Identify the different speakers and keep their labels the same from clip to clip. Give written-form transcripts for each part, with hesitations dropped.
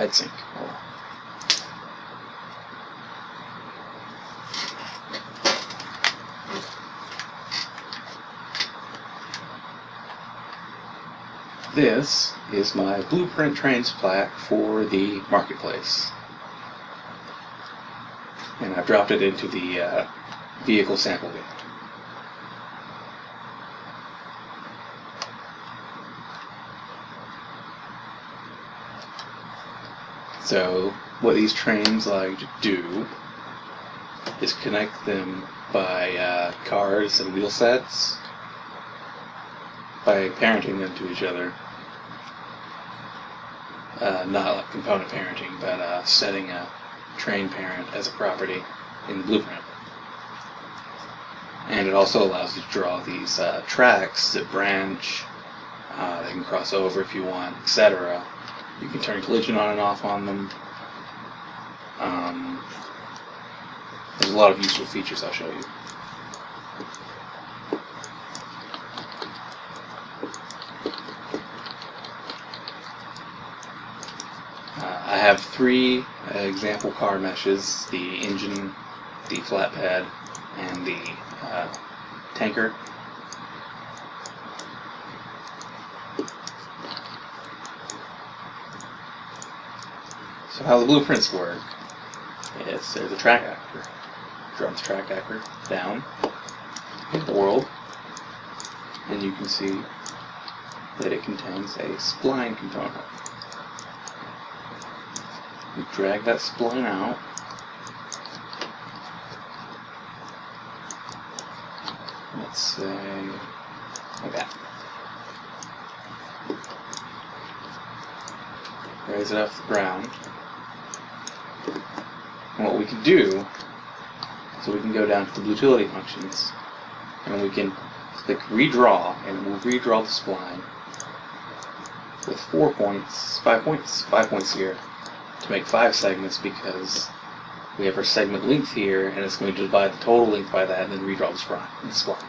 Speaker 1: bed sink. This is my blueprint trains plaque for the marketplace, and I've dropped it into the vehicle sample bin. So what these trains like to do is connect them by cars and wheel sets, by parenting them to each other. Not like component parenting, but setting a train parent as a property in the blueprint. And it also allows you to draw these tracks that branch, they can cross over if you want, etc. You can turn collision on and off on them. There's a lot of useful features I'll show you. I have 3 example car meshes: the engine, the flatbed, and the tanker. So how the blueprints work is there's a track actor. Drop the track actor down in the world, and you can see that it contains a spline component. You drag that spline out, let's say like that. Raise it off the ground. And what we can do, so we can go down to the utility functions, and we can click redraw, and we'll redraw the spline with 5 points here, to make 5 segments, because we have our segment length here, and it's going to divide the total length by that, and then redraw the spline.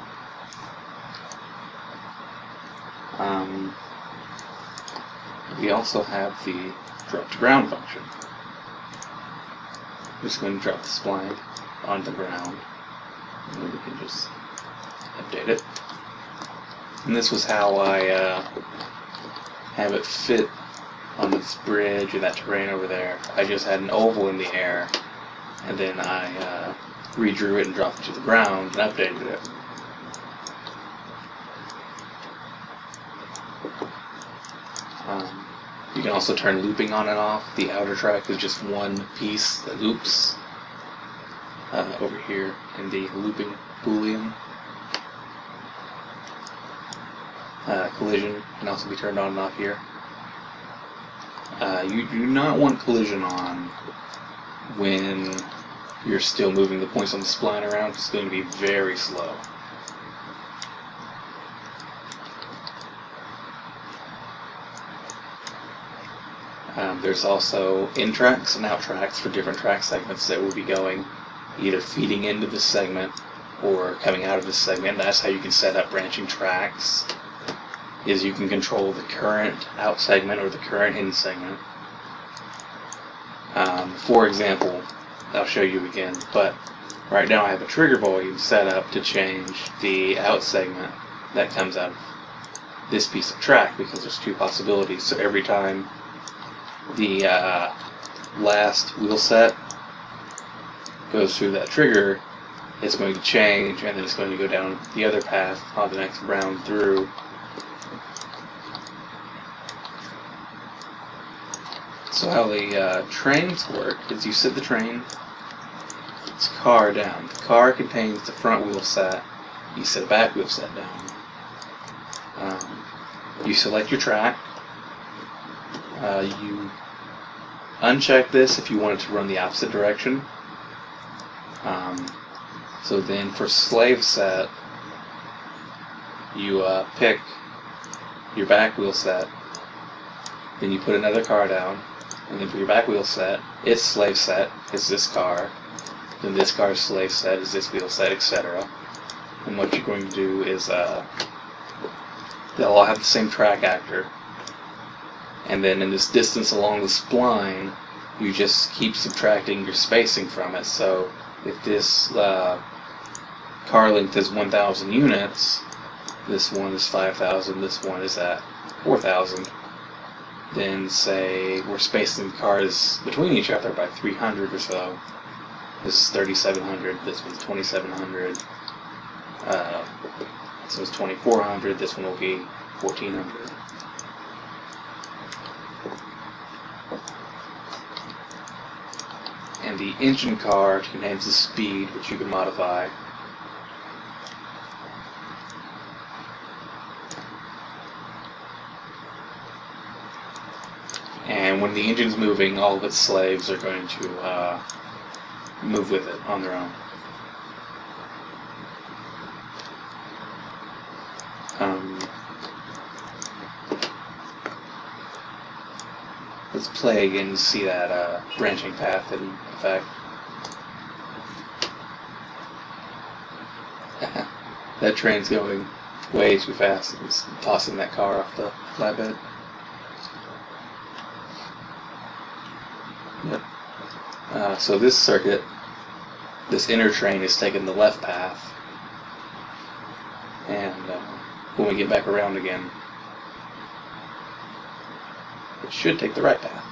Speaker 1: We also have the drop to ground function. We're just going to drop the spline onto the ground, and then we can just update it. And this was how I have it fit on this bridge or that terrain over there. I just had an oval in the air, and then I redrew it and dropped it to the ground and updated it. You can also turn looping on and off. The outer track is just one piece that loops over here in the looping boolean. Collision can also be turned on and off here. You do not want collision on when you're still moving the points on the spline around. It's going to be very slow. There's also in tracks and out tracks for different track segments that will be going, either feeding into this segment or coming out of this segment. That's how you can set up branching tracks, is you can control the current out segment or the current in segment. For example, I'll show you again, but right now I have a trigger volume set up to change the out segment that comes out of this piece of track, because there's 2 possibilities. So every time the last wheel set goes through that trigger, it's going to change, and then it's going to go down the other path on the next round through. So how the trains work is you set the train's car down. The car contains the front wheel set. You set a back wheel set down. You select your track. You uncheck this if you want it to run the opposite direction. So then for slave set, you pick your back wheel set, then you put another car down, and then for your back wheel set, its slave set is this car, then this car's slave set is this wheel set, etc. And what you're going to do is they'll all have the same track actor, And then in this distance along the spline, you just keep subtracting your spacing from it. So if this car length is 1,000 units, this one is 5,000, this one is at 4,000, then say we're spacing the cars between each other by 300 or so. This is 3,700, this one's 2,700, this one's 2,400, this one will be 1,400. And the engine card contains the speed, which you can modify. And when the engine's moving, all of its slaves are going to move with it on their own. Let's play again and see that branching path in effect. That train's going way too fast. It's tossing that car off the flatbed. Yep. So this circuit, this inner train is taking the left path, and when we get back around again, it should take the right path.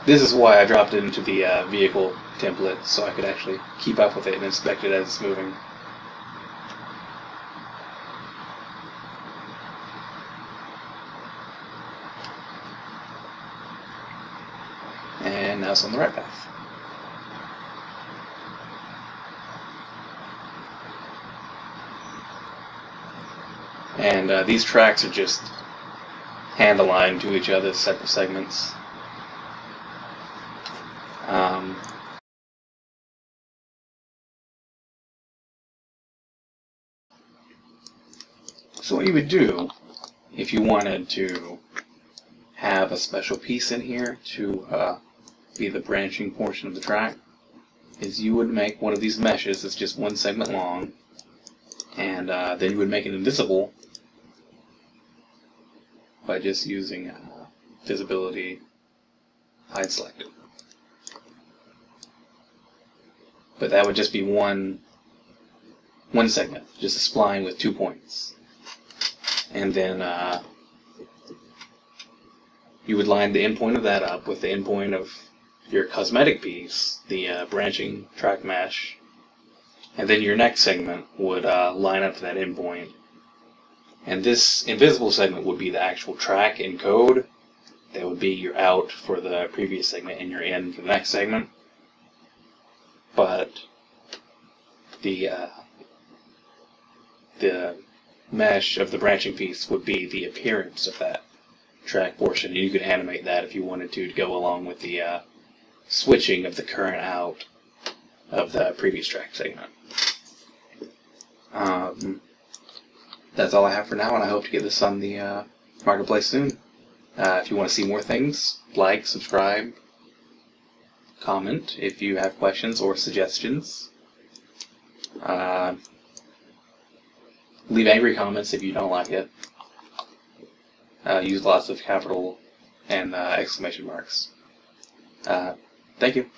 Speaker 1: This is why I dropped it into the vehicle template, so I could actually keep up with it and inspect it as it's moving. And now it's on the right path. And these tracks are just hand-aligned to each other, separate segments. So what you would do, if you wanted to have a special piece in here to be the branching portion of the track, is you would make one of these meshes that's just one segment long, and then you would make it invisible by just using visibility hide selected. But that would just be one segment, just a spline with 2 points. And then you would line the endpoint of that up with the endpoint of your cosmetic piece, the branching track mesh, and then your next segment would line up to that endpoint. And this invisible segment would be the actual track and code. That would be your out for the previous segment and your in for the next segment. But the mesh of the branching piece would be the appearance of that track portion. You could animate that if you wanted to go along with the switching of the current out of the previous track segment. That's all I have for now, and I hope to get this on the marketplace soon. If you want to see more things, like, subscribe, comment if you have questions or suggestions. Leave angry comments if you don't like it. Use lots of capital and exclamation marks. Thank you.